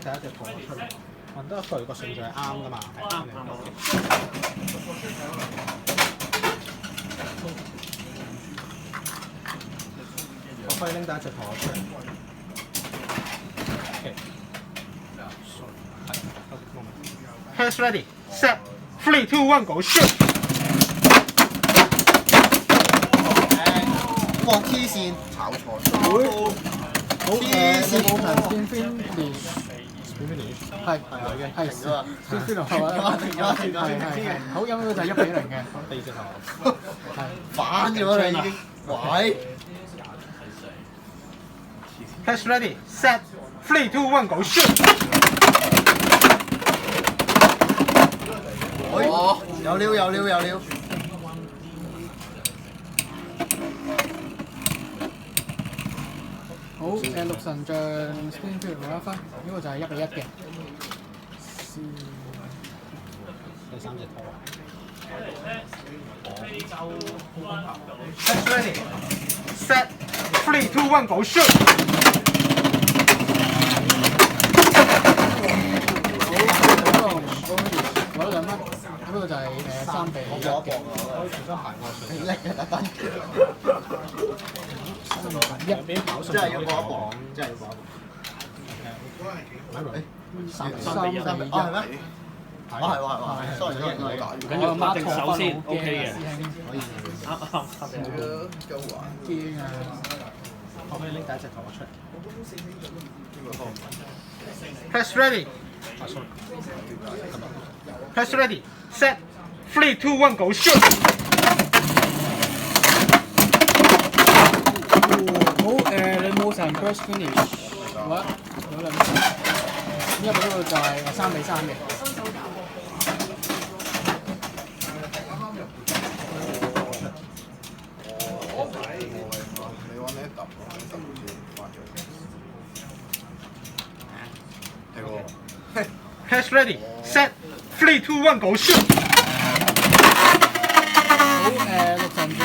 第一隻陀出嚟，揾得佢個順序係啱㗎嘛？啱。我可以拎第一隻陀出嚟。Hands ready, set, 3, 2, 1, go shoot！ 哇！黐線，炒錯。好黐線冇人先 finish，係先 finish 係嘛？係好咁樣就1-0嘅，第二隻頭係反咗啦已經。喂 Hands ready, set, 3, 2, 1, go shoot！ 哦，有料有料有料。好六神像 spin 出嚟攞1分，呢個就係1-1嘅。第三隻拖。Hands ready, set, 3, 2, 1, go shoot！ 攞2分，呢個就係3-1。我搏一搏啊！可以重新排過水。叻嘅特登。真係要搏一搏，真係要搏一搏。3-3係咩？係喎，sorry sorry，緊要抹定手先 ，OK 嘅。可以。驚啊！我可以拎第一隻陀出嚟。Press ready. Press ready. Set. 3, 2, 1, go shoot！ 好你冇成 burst finish， 好啊，攞2分。因為呢個就係3-3嘅。你揾你揼好似掛咗。係喎。Press ready. Set. 3, 2, 1, go shoot！ 好六神像